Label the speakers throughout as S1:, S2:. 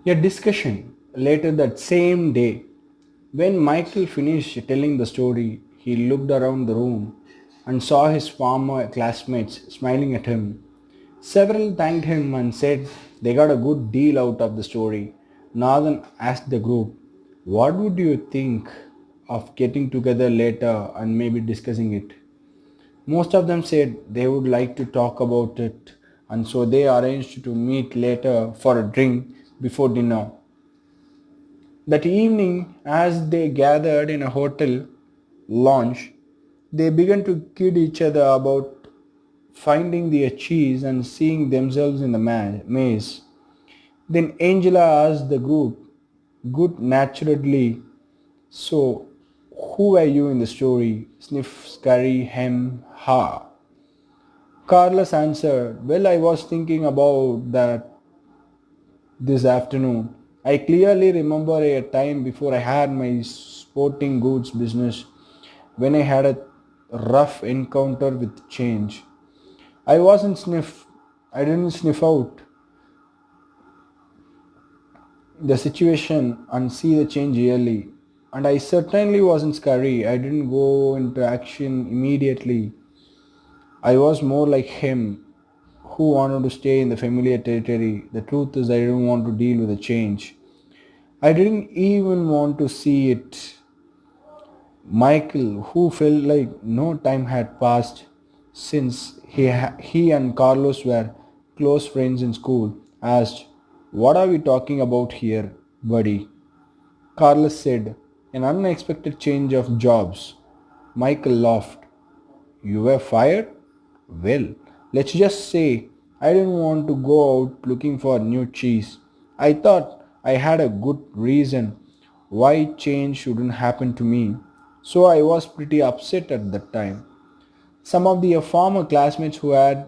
S1: A discussion later that same day. When Michael finished telling the story, he looked around the room and saw his former classmates smiling at him. Several thanked him and said they got a good deal out of the story. Nathan asked the group, "What would you think of getting together later and maybe discussing it?" Most of them said they would like to talk about it, and so they arranged to meet later for a drink before dinner. That evening, as they gathered in a hotel lounge, they began to kid each other about finding the cheese and seeing themselves in the maze. Then Angela asked the group, good naturedly, "So, who are you in the story?" Sniff, scurry, hem, ha. Carlos answered, "Well, I was thinking about that this afternoon. I clearly remember a time before I had my sporting goods business when I had a rough encounter with change. I wasn't sniff. I didn't sniff out the situation and see the change early. And I certainly wasn't scary. I didn't go into action immediately. I was more like him, who wanted to stay in the familiar territory. The truth is, I didn't want to deal with the change. I didn't even want to see it." Michael, who felt like no time had passed since he and Carlos were close friends in school, asked, "What are we talking about here, buddy?" Carlos said, "An unexpected change of jobs." Michael laughed. "You were fired? Well, let's just say I didn't want to go out looking for new cheese. I thought I had a good reason why change shouldn't happen to me. So I was pretty upset at that time." Some of the former classmates who had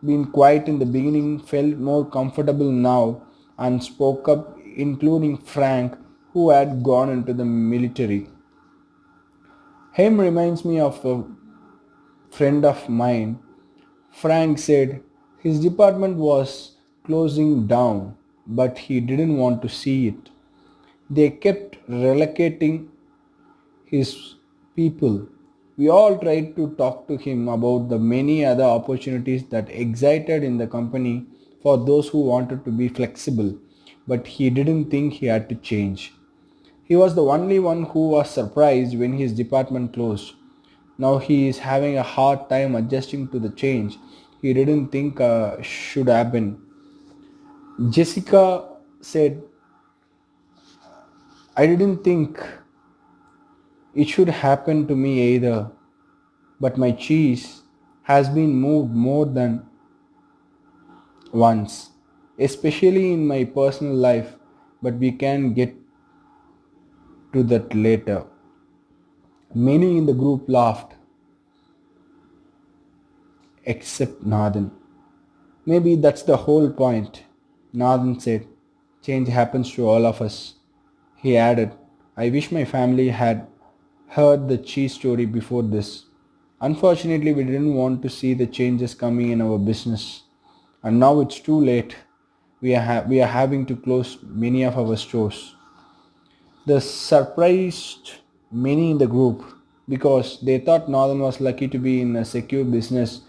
S1: been quiet in the beginning felt more comfortable now and spoke up, including Frank, who had gone into the military. "Him reminds me of a friend of mine," Frank said. "His department was closing down, but he didn't want to see it. They kept relocating his people. We all tried to talk to him about the many other opportunities that existed in the company for those who wanted to be flexible, but he didn't think he had to change. He was the only one who was surprised when his department closed. Now he is having a hard time adjusting to the change he didn't think should happen." Jessica said, "I didn't think it should happen to me either, but my cheese has been moved more than once, especially in my personal life, but we can get to that later." Many in the group laughed, except Nathan. "Maybe that's the whole point," Nathan said. "Change happens to all of us." He added, "I wish my family had heard the cheese story before this. Unfortunately, we didn't want to see the changes coming in our business. And now it's too late. We are having to close many of our stores." This surprised many in the group because they thought Northern was lucky to be in a secure business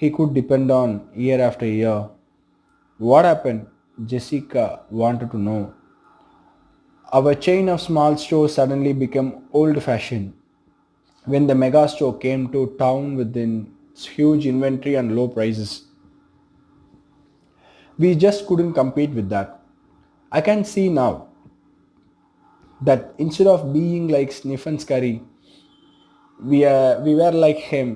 S1: he could depend on year after year. "What happened?" Jessica wanted to know. "Our chain of small stores suddenly became old fashioned when the mega store came to town with its huge inventory and low prices. We just couldn't compete with that. I can see now that instead of being like Sniff and Scurry, we were like him.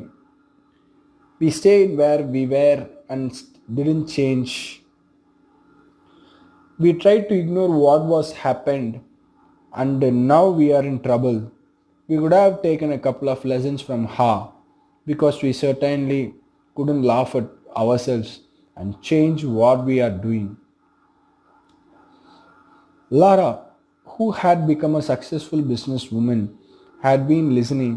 S1: We stayed where we were and didn't change. We tried to ignore what was happened, and now we are in trouble. We could have taken a couple of lessons from Ha, because we certainly couldn't laugh at ourselves and change what we are doing." Lara, who had become a successful businesswoman, had been listening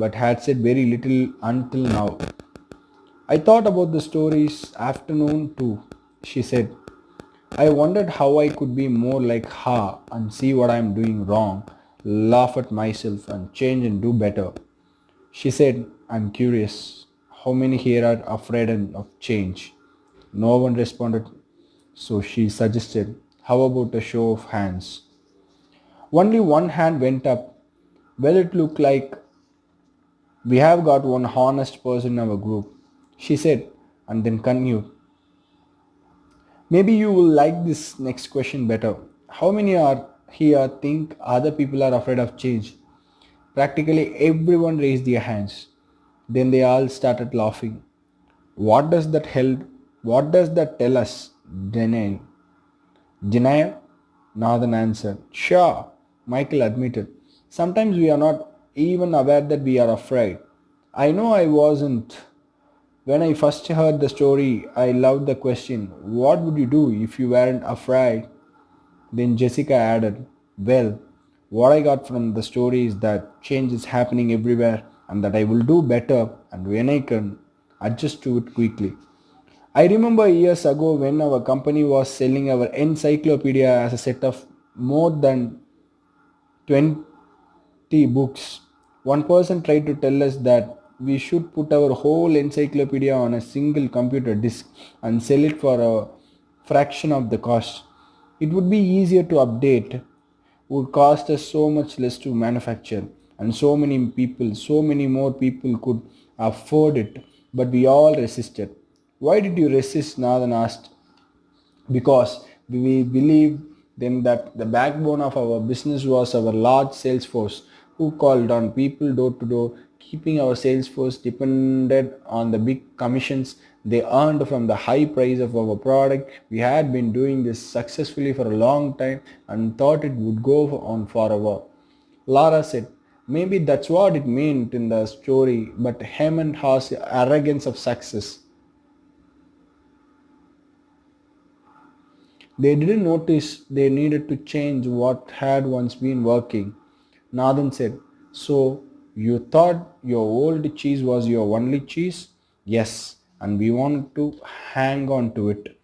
S1: but had said very little until now. "I thought about the stories afternoon too," she said. I wondered how I could be more like her and see what I am doing wrong, laugh at myself and change and do better. She said, I'm curious. How many here are afraid of change? No one responded, so she suggested, how about a show of hands? Only one hand went up. Well, it looked like we have got one honest person in our group, she said, and then continued. Maybe you will like this next question better. How many are here think other people are afraid of change? Practically everyone raised their hands. Then they all started laughing. What does that help? What does that tell us? Denial. Denial? Nathan answered. Sure, Michael admitted. Sometimes we are not even aware that we are afraid. I know I wasn't. When I first heard the story, I loved the question, what would you do if you weren't afraid? Then Jessica added, well, what I got from the story is that change is happening everywhere and that I will do better and when I can adjust to it quickly. I remember years ago when our company was selling our encyclopedia as a set of more than 20 books. One person tried to tell us that we should put our whole encyclopedia on a single computer disk and sell it for a fraction of the cost. It would be easier to update, would cost us so much less to manufacture, and so many more people could afford it, but we all resisted. Why did you resist? Nathan asked. Because we believe then that the backbone of our business was our large sales force who called on people door to door, keeping our sales force depended on the big commissions they earned from the high price of our product. We had been doing this successfully for a long time and thought it would go on forever. Laura said, maybe that's what it meant in the story, but Hammond has arrogance of success. They didn't notice they needed to change what had once been working. Nathan said, so you thought your old cheese was your only cheese? Yes, and we want to hang on to it.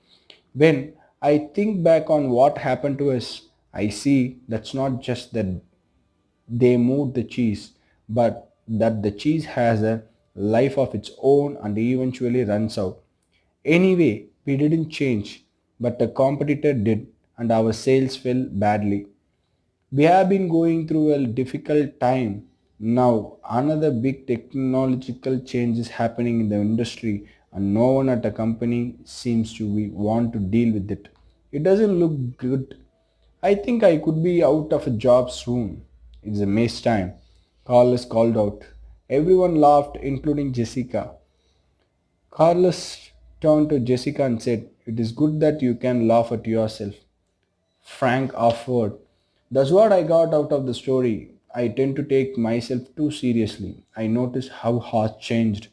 S1: When I think back on what happened to us, I see that's not just that they moved the cheese, but that the cheese has a life of its own and eventually runs out. Anyway, we didn't change, but a competitor did, and our sales fell badly. We have been going through a difficult time. Now, another big technological change is happening in the industry, and no one at a company seems to want to deal with it. It doesn't look good. I think I could be out of a job soon. It's a mess time. Carlos called out. Everyone laughed, including Jessica. Carlos turned to Jessica and said, it is good that you can laugh at yourself. Frank offered. That's what I got out of the story. I tend to take myself too seriously. I noticed how Hart changed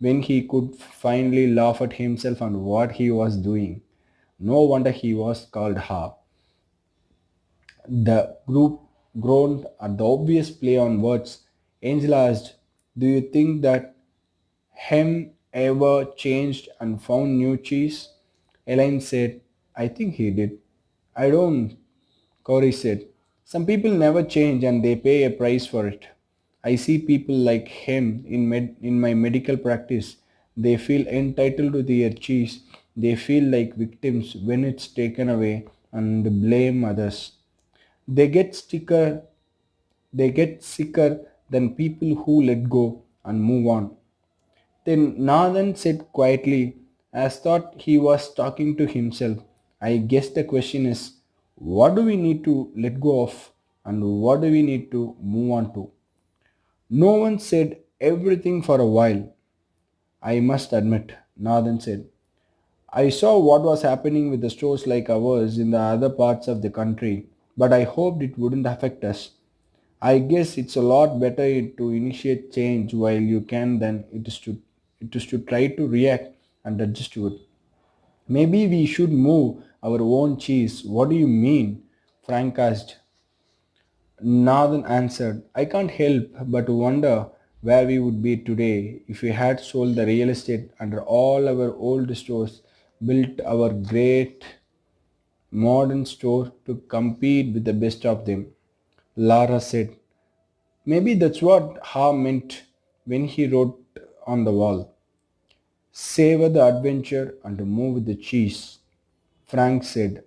S1: when he could finally laugh at himself and what he was doing. No wonder he was called Ha. The group groaned at the obvious play on words. Angel asked, do you think that Hem ever changed and found new cheese? Elaine said, I think he did. I don't, Corey said. Some people never change and they pay a price for it. I see people like him in my medical practice. They feel entitled to their cheese. They feel like victims when it's taken away and blame others. They get sicker, they get sicker than people who let go and move on. Then Nathan said quietly, as thought he was talking to himself, I guess the question is, what do we need to let go of and what do we need to move on to? No one said everything for a while, I must admit, Nathan said. I saw what was happening with the stores like ours in the other parts of the country, but I hoped it wouldn't affect us. I guess it's a lot better to initiate change while you can than it is to try to react and adjust to it. Maybe we should move our own cheese. What do you mean? Frank asked. Nathan answered, I can't help but wonder where we would be today if we had sold the real estate under all our old stores, built our great modern store to compete with the best of them. Lara said, maybe that's what Ha meant when he wrote on the wall. Savor the adventure and move with the cheese. Frank said,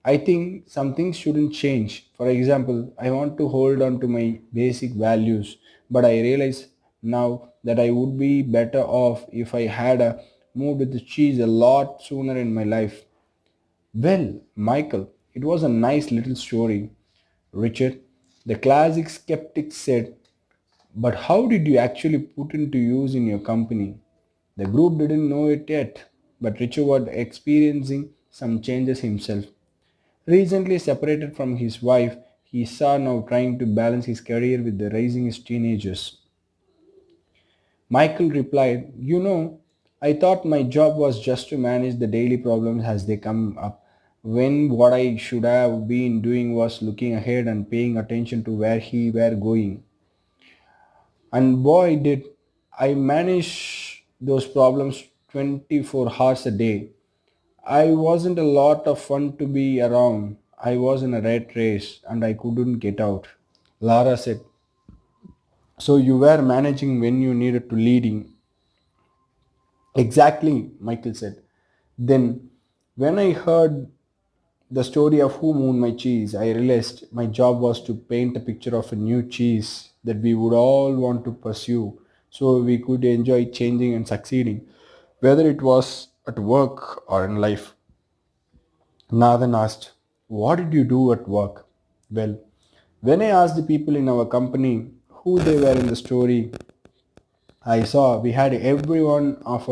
S1: I think some things shouldn't change. For example, I want to hold on to my basic values, but I realize now that I would be better off if I had moved with the cheese a lot sooner in my life. Well, Michael, it was a nice little story. Richard, the classic skeptic said, but how did you actually put into use in your company? The group didn't know it yet, but Richard was experiencing some changes himself. Recently separated from his wife, he saw now trying to balance his career with the raising his teenagers. Michael replied, I thought my job was just to manage the daily problems as they come up, when what I should have been doing was looking ahead and paying attention to where he were going. And boy, did I manage those problems 24 hours a day. I wasn't a lot of fun to be around. I was in a rat race and I couldn't get out. Lara said, so you were managing when you needed to leading. Exactly, Michael said. Then, when I heard the story of Who Moved My Cheese, I realized my job was to paint a picture of a new cheese that we would all want to pursue so we could enjoy changing and succeeding, whether it was at work or in life. Nathan asked, what did you do at work? Well, when I asked the people in our company who they were in the story, I saw we had every one of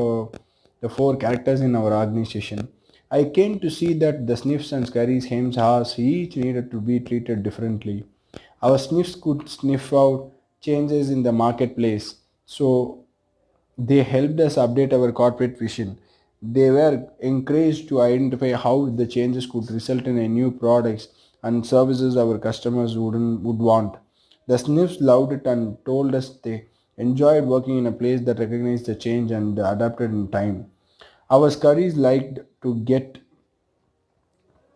S1: the four characters in our organization. I came to see that the sniffs and scurries, hems, haws, each needed to be treated differently. Our sniffs could sniff out changes in the marketplace, so they helped us update our corporate vision. They were encouraged to identify how the changes could result in a new products and services our customers would want. The sniffs loved it and told us they enjoyed working in a place that recognized the change and adapted in time. Our scurries liked to get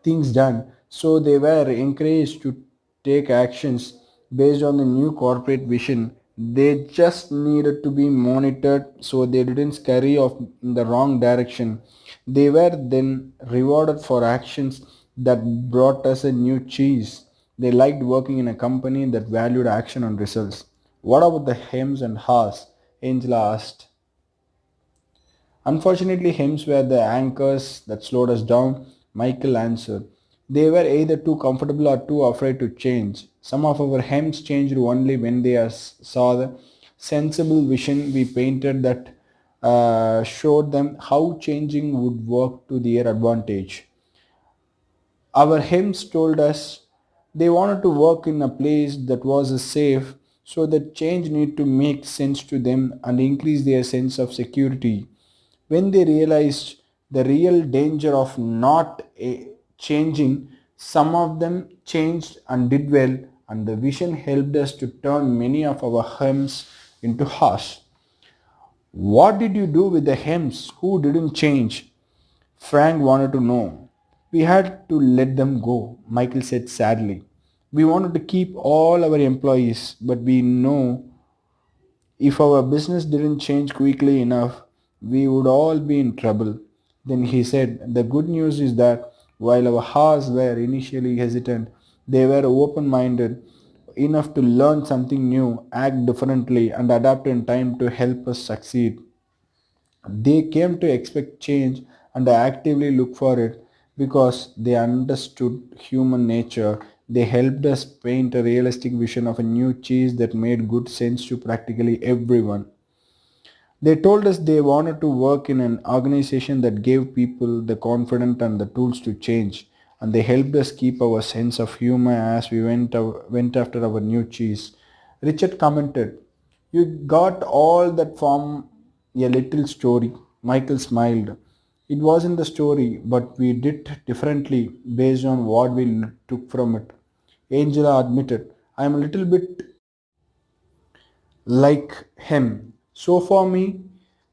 S1: things done. So they were encouraged to take actions based on the new corporate vision. They just needed to be monitored so they didn't scurry off in the wrong direction. They were then rewarded for actions that brought us a new cheese. They liked working in a company that valued action and results. What about the hems and haws? Angela asked. Unfortunately, hymns were the anchors that slowed us down, Michael answered. They were either too comfortable or too afraid to change. Some of our hymns changed only when they saw the sensible vision we painted that showed them how changing would work to their advantage. Our hymns told us they wanted to work in a place that was safe, so that change need to make sense to them and increase their sense of security. When they realized the real danger of not changing, some of them changed and did well, and the vision helped us to turn many of our hymns into harsh. What did you do with the hymns who didn't change? Frank wanted to know. We had to let them go, Michael said sadly. We wanted to keep all our employees, but we know if our business didn't change quickly enough, we would all be in trouble. Then he said, the good news is that while our hearts were initially hesitant, they were open minded enough to learn something new, act differently, and adapt in time to help us succeed. They came to expect change and actively look for it because they understood human nature. They helped us paint a realistic vision of a new cheese that made good sense to practically everyone. They told us they wanted to work in an organization that gave people the confidence and the tools to change, and they helped us keep our sense of humor as we went after our new cheese. Richard commented, you got all that from a little story. Michael smiled. It wasn't the story, but we did differently based on what we took from it. Angela admitted, I am a little bit like him. So for me,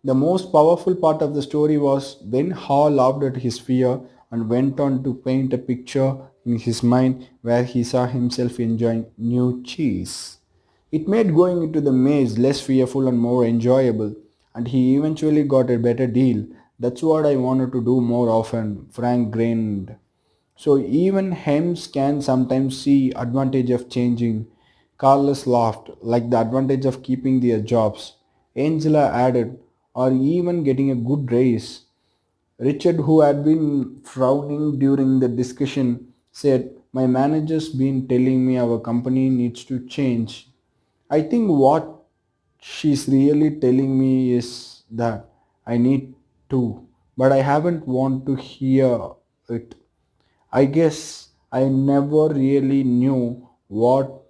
S1: the most powerful part of the story was when Hall laughed at his fear and went on to paint a picture in his mind where he saw himself enjoying new cheese. It made going into the maze less fearful and more enjoyable, and he eventually got a better deal. That's what I wanted to do more often, Frank grinned. So even hems can sometimes see advantage of changing. Carlos laughed, like the advantage of keeping their jobs. Angela added, or even getting a good raise. Richard, who had been frowning during the discussion, said, my manager's been telling me our company needs to change. I think what she's really telling me is that I need to, but I haven't want to hear it. I guess I never really knew what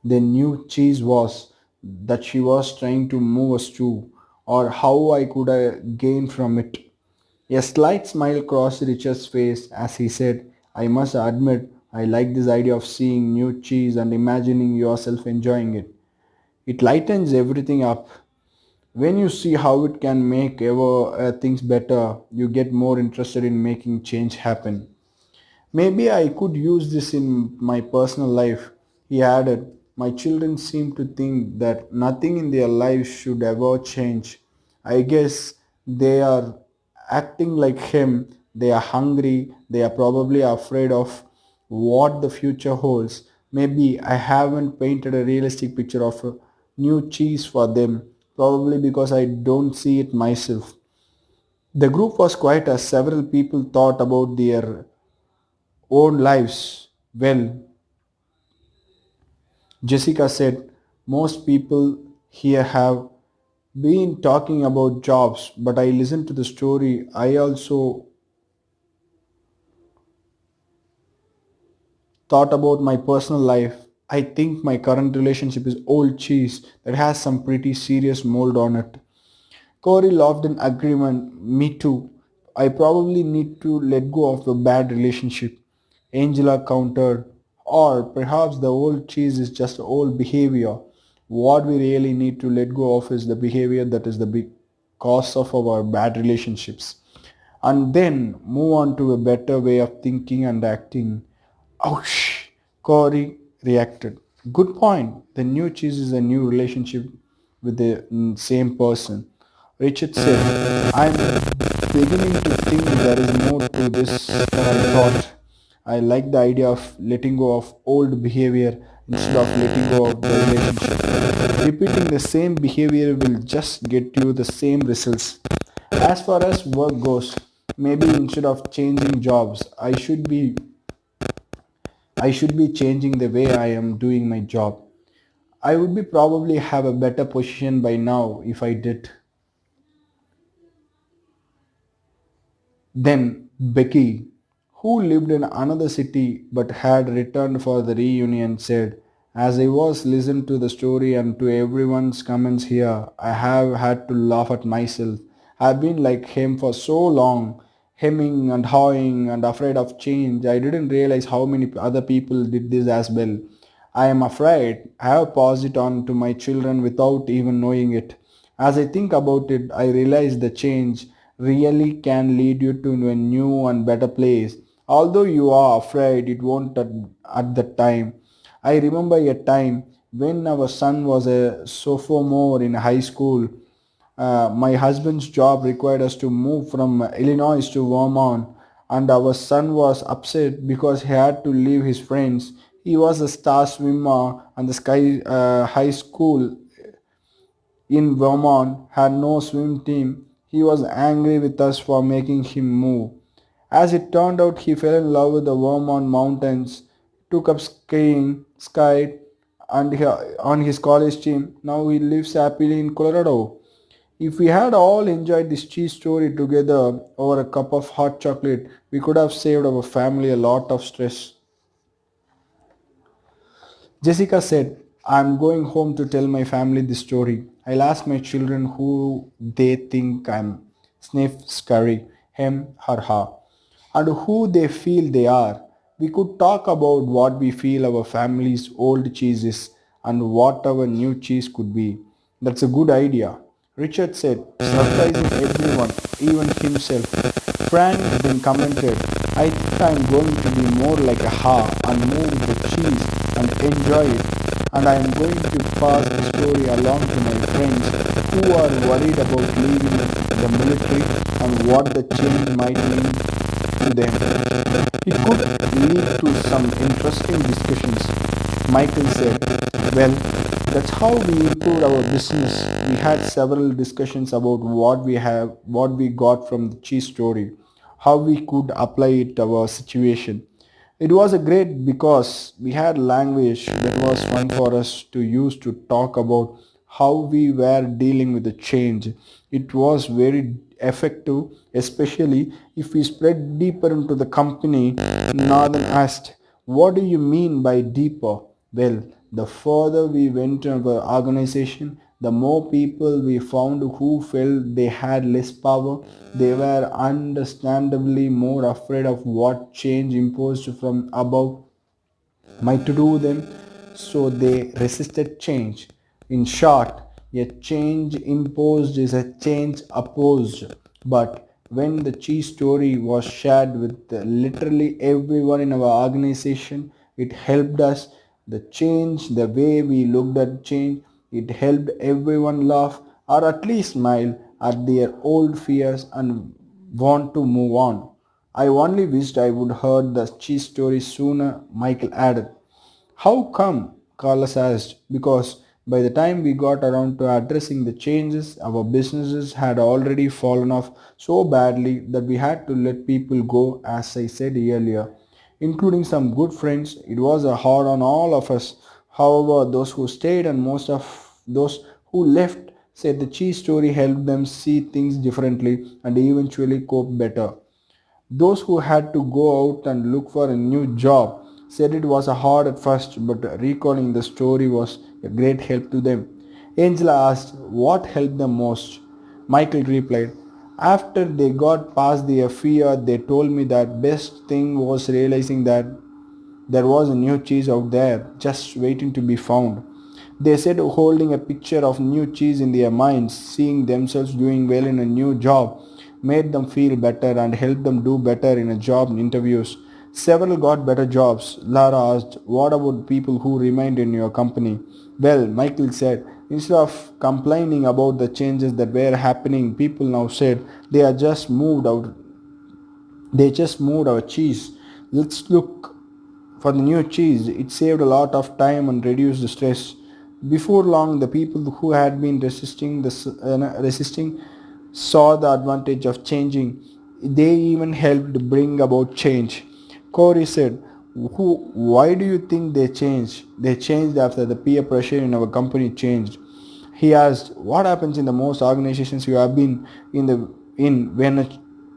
S1: the new cheese was that she was trying to move us to, or how I could gain from it. A slight smile crossed Richard's face as he said, I must admit, I like this idea of seeing new cheese and imagining yourself enjoying it. It lightens everything up. When you see how it can make things better, you get more interested in making change happen. Maybe I could use this in my personal life, he added. My children seem to think that nothing in their lives should ever change. I guess they are acting like him. They are hungry. They are probably afraid of what the future holds. Maybe I haven't painted a realistic picture of a new cheese for them, probably because I don't see it myself. The group was quiet as several people thought about their own lives. Well, Jessica said, most people here have been talking about jobs, but I listened to the story. I also thought about my personal life. I think my current relationship is old cheese that has some pretty serious mold on it. Corey laughed in agreement. Me too. I probably need to let go of the bad relationship. Angela countered. Or perhaps the old cheese is just old behavior. What we really need to let go of is the behavior that is the big cause of our bad relationships. And then move on to a better way of thinking and acting. Ouch! Corey reacted. Good point. The new cheese is a new relationship with the same person. Richard said, I'm beginning to think there is more to this than I thought. I like the idea of letting go of old behavior instead of letting go of the relationship. Repeating the same behavior will just get you the same results. As far as work goes, maybe instead of changing jobs, I should be changing the way I am doing my job. I would be probably have a better position by now if I did. Then Becky, who lived in another city but had returned for the reunion, said, as I was listening to the story and to everyone's comments here, I have had to laugh at myself. I've been like him for so long, hemming and hawing and afraid of change. I didn't realize how many other people did this as well. I am afraid I have passed it on to my children without even knowing it. As I think about it, I realize the change really can lead you to a new and better place. Although you are afraid it won't at the time. I remember a time when our son was a sophomore in high school. My husband's job required us to move from Illinois to Vermont, and our son was upset because he had to leave his friends. He was a star swimmer, and the high school in Vermont had no swim team. He was angry with us for making him move. As it turned out, he fell in love with the Vermont mountains, took up skiing, skied, and on his college team. Now he lives happily in Colorado. If we had all enjoyed this cheese story together over a cup of hot chocolate, we could have saved our family a lot of stress. Jessica said, I'm going home to tell my family this story. I'll ask my children who they think I'm, sniff scurry, him or her, and who they feel they are. We could talk about what we feel our family's old cheese is and what our new cheese could be. That's a good idea. Richard said, surprising everyone, even himself. Frank then commented, I think I'm going to be more like a ha and move the cheese and enjoy it. And I am going to pass the story along to my friends who are worried about leaving the military and what the change might mean to them. It could lead to some interesting discussions. Michael said, well, that's how we improved our business. We had several discussions about what we got from the cheese story, how we could apply it to our situation. It was a great because we had language that was fun for us to use to talk about how we were dealing with the change. It was very effective, especially if we spread deeper into the company. Northern asked, what do you mean by deeper? Well, the further we went in our organization, the more people we found who felt they had less power. They were understandably more afraid of what change imposed from above might do them, so they resisted change. In short, a change imposed is a change opposed. But when the cheese story was shared with literally everyone in our organization, it helped us the change the way we looked at change. It helped everyone laugh or at least smile at their old fears and want to move on. I only wished I would heard the cheese story sooner, Michael added. How come? Carlos asked. Because by the time we got around to addressing the changes, our businesses had already fallen off so badly that we had to let people go, as I said earlier, including some good friends. It was a hard on all of us. However, those who stayed and most of those who left said the cheese story helped them see things differently and eventually cope better. Those who had to go out and look for a new job said it was hard at first, but recalling the story was a great help to them. Angela asked what helped them most. Michael replied, after they got past their fear, they told me that best thing was realizing that there was a new cheese out there just waiting to be found. They said holding a picture of new cheese in their minds, seeing themselves doing well in a new job, made them feel better and helped them do better in a job interviews. Several got better jobs. Lara asked, what about people who remained in your company? Well, Michael said, instead of complaining about the changes that were happening, people now said they just moved our cheese. Let's look for the new cheese. It saved a lot of time and reduced the stress. Before long, the people who had been resisting saw the advantage of changing. They even helped bring about change. Corey said, why do you think they changed? They changed after the peer pressure in our company changed. He asked, what happens in the most organizations you have been in when a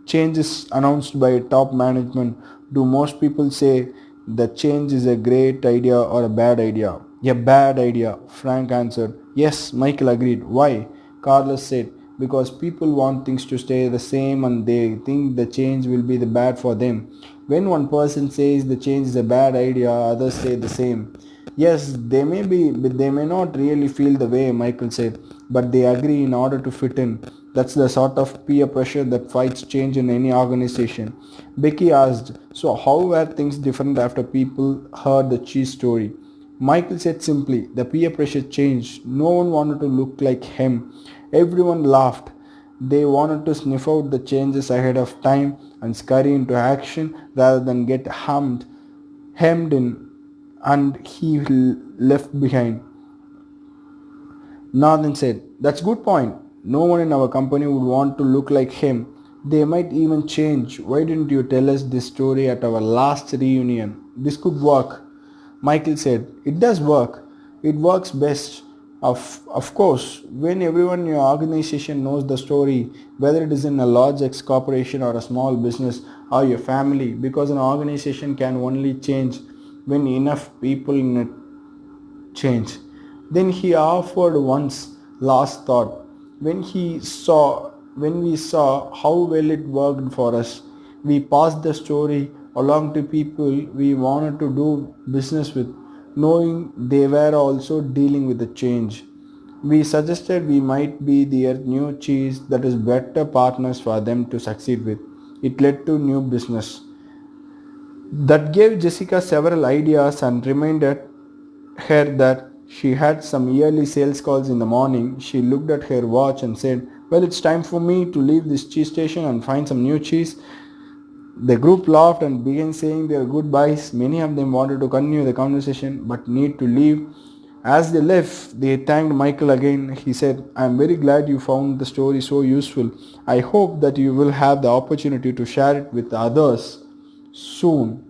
S1: change is announced by top management? Do most people say the change is a great idea or a bad idea? A bad idea, Frank answered. Yes, Michael agreed. Why? Carlos said, because people want things to stay the same and they think the change will be the bad for them. When one person says the change is a bad idea, others say the same. Yes, they may not really feel the way, Michael said, but they agree in order to fit in. That's the sort of peer pressure that fights change in any organization. Becky asked, so how were things different after people heard the cheese story? Michael said simply, the peer pressure changed. No one wanted to look like him. Everyone laughed. They wanted to sniff out the changes ahead of time and scurry into action rather than get hemmed in, and he left behind. Nathan said, that's good point. No one in our company would want to look like him. They might even change. Why didn't you tell us this story at our last reunion? This could work. Michael said, it does work. It works best. Of course, when everyone in your organization knows the story, whether it is in a large ex corporation or a small business or your family, because an organization can only change when enough people in it change. Then he offered one's last thought. When we saw how well it worked for us, we passed the story along to people we wanted to do business with, knowing they were also dealing with the change. We suggested we might be their new cheese that is better partners for them to succeed with. it led to new business. That gave Jessica several ideas and reminded her that she had some yearly sales calls in the morning. She looked at her watch and said, "Well, it's time for me to leave this cheese station and find some new cheese." The group laughed and began saying their goodbyes. Many of them wanted to continue the conversation but need to leave. As they left, they thanked Michael again. He said, "I am very glad you found the story so useful. I hope that you will have the opportunity to share it with others soon."